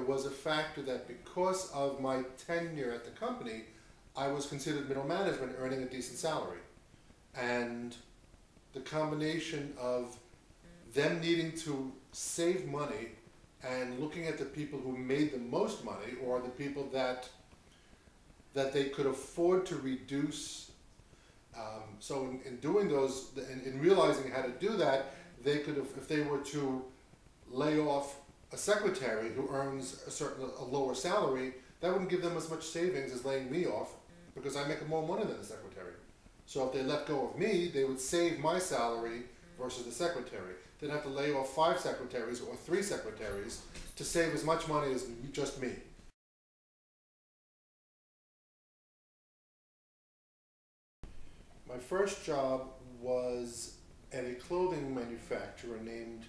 was a factor that because of my tenure at the company, I was considered middle management, earning a decent salary. And the combination of them needing to save money and looking at the people who made the most money, or the people that they could afford to reduce. So in doing those, in realizing how to do that, they could have, if they were to lay off a secretary who earns a lower salary, that wouldn't give them as much savings as laying me off, because I make more money than the secretary. So if they let go of me, they would save my salary versus the secretary. They'd have to lay off 5 secretaries or 3 secretaries to save as much money as just me. My first job was at a clothing manufacturer named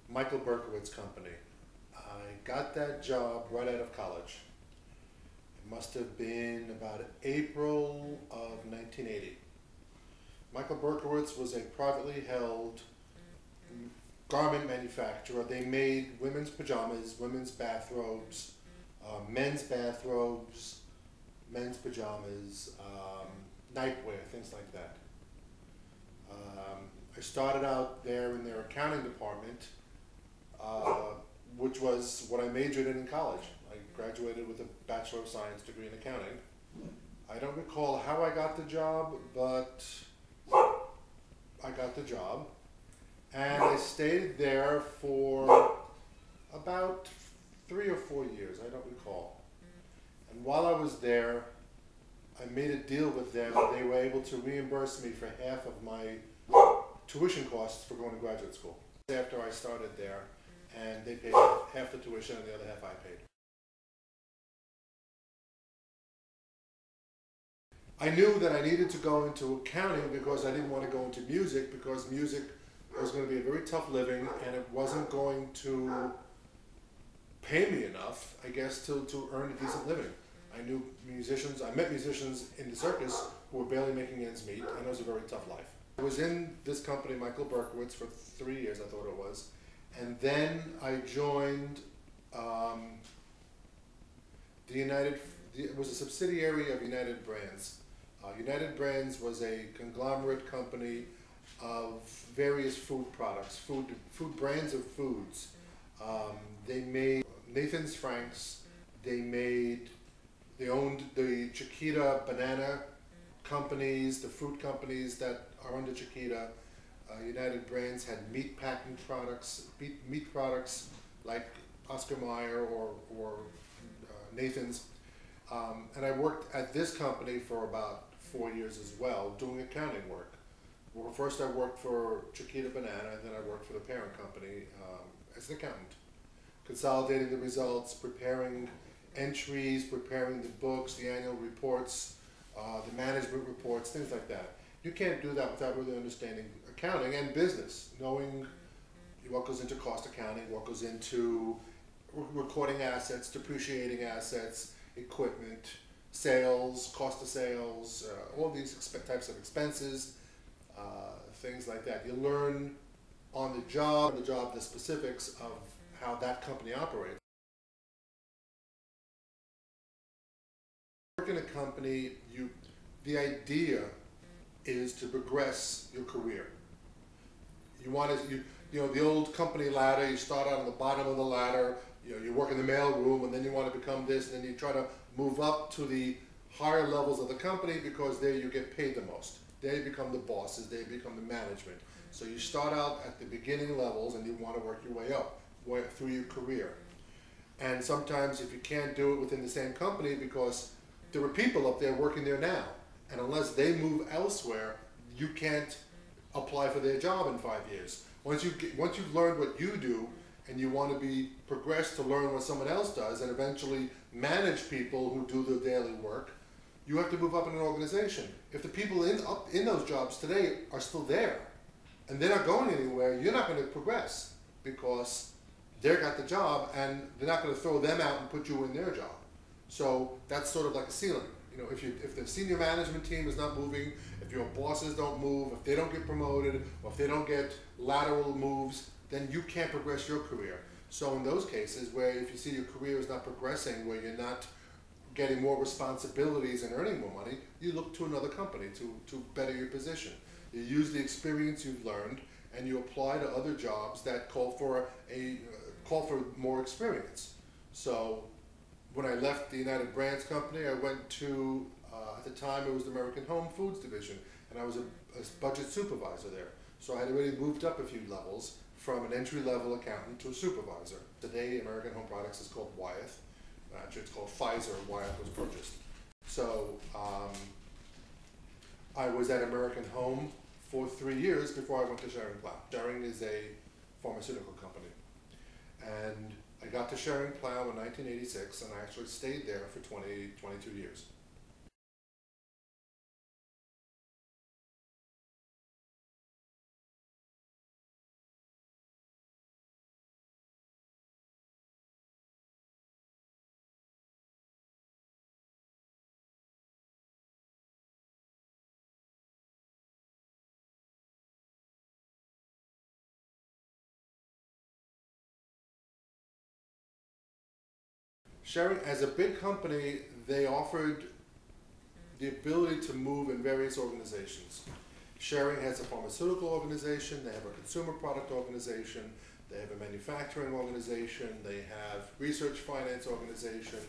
Michael Berkowitz Company. I got that job right out of college. It must have been about April of 1980. Michael Berkowitz was a privately held garment manufacturer. They made women's pajamas, women's bathrobes, men's bathrobes, men's pajamas, nightwear, things like that. I started out there in their accounting department, which was what I majored in college. I graduated with a Bachelor of Science degree in accounting. I don't recall how I got the job, but I got the job. And I stayed there for about 3 or 4 years, I don't recall. And while I was there, I made a deal with them. They were able to reimburse me for half of my tuition costs for going to graduate school. After I started there, and they paid half the tuition and the other half I paid. I knew that I needed to go into accounting because I didn't want to go into music, because music was going to be a very tough living and it wasn't going to pay me enough, I guess, to earn a decent living. I knew musicians, I met musicians in the circus who were barely making ends meet, and it was a very tough life. I was in this company, Michael Berkowitz, for 3 years, I thought it was. And then I joined it was a subsidiary of United Brands. United Brands was a conglomerate company of various food products, food brands of foods. They made Nathan's Franks, they owned the Chiquita banana companies, the fruit companies that are under Chiquita. United Brands had meat packing products, meat products like Oscar Mayer or Nathan's. And I worked at this company for about 4 years as well, doing accounting work. Well, first I worked for Chiquita Banana, and then I worked for the parent company as an accountant, consolidating the results, preparing entries, preparing the books, the annual reports, the management reports, things like that. You can't do that without really understanding accounting and business, knowing what goes into cost accounting, what goes into recording assets, depreciating assets, equipment, sales, cost of sales, all these types of expenses, things like that. You learn on the job, the specifics of how that company operates. Work in a company, the idea is to progress your career. You want to, you know, the old company ladder, you start out on the bottom of the ladder, you work in the mail room, and then you want to become this, and then you try to move up to the higher levels of the company, because there you get paid the most. They become the bosses, they become the management. So you start out at the beginning levels and you want to work your way up through your career. And sometimes if you can't do it within the same company, because there are people up there working there now, and unless they move elsewhere, you can't apply for their job in 5 years. Once you've learned what you do, and you want to be progressed to learn what someone else does, and eventually manage people who do the daily work, you have to move up in an organization. If the people in those jobs today are still there, and they're not going anywhere, you're not going to progress, because they got the job, and they're not going to throw them out and put you in their job. So that's sort of like a ceiling. You know, if the senior management team is not moving, if your bosses don't move, if they don't get promoted, or if they don't get lateral moves, then you can't progress your career. So in those cases where if you see your career is not progressing, where you're not getting more responsibilities and earning more money, you look to another company to better your position. You use the experience you've learned and you apply to other jobs that call for more experience. So when I left the United Brands Company, I went to, at the time it was the American Home Foods Division, and I was a budget supervisor there. So I had already moved up a few levels from an entry-level accountant to a supervisor. Today, American Home Products is called Wyeth. Actually, it's called Pfizer. Wyeth was purchased. So I was at American Home for 3 years before I went to Schering-Plough. Schering is a pharmaceutical company. And I got to Schering-Plough in 1986, and I actually stayed there for 22 years. Schering, as a big company, they offered the ability to move in various organizations. Schering has a pharmaceutical organization, they have a consumer product organization, they have a manufacturing organization, they have research finance organization,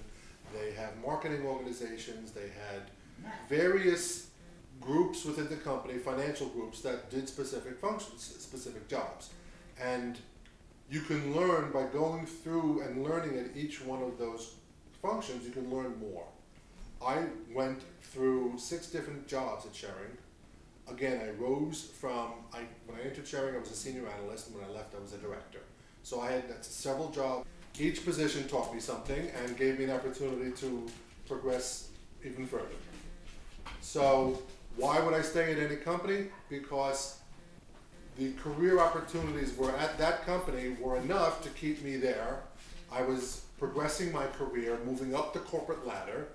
they have marketing organizations, they had various groups within the company, financial groups that did specific functions, specific jobs. And you can learn by going through and learning at each one of those functions, you can learn more. I went through 6 different jobs at Schering. Again, I rose from, when I entered Schering, I was a senior analyst, and when I left, I was a director. So I had several jobs. Each position taught me something and gave me an opportunity to progress even further. So why would I stay at any company? Because the career opportunities were at that company were enough to keep me there. I was progressing my career, moving up the corporate ladder,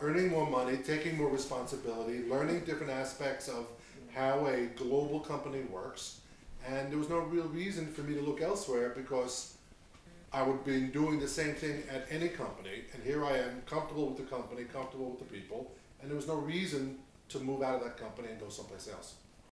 earning more money, taking more responsibility, learning different aspects of how a global company works, and there was no real reason for me to look elsewhere because I would be doing the same thing at any company, and here I am, comfortable with the company, comfortable with the people, and there was no reason to move out of that company and go someplace else.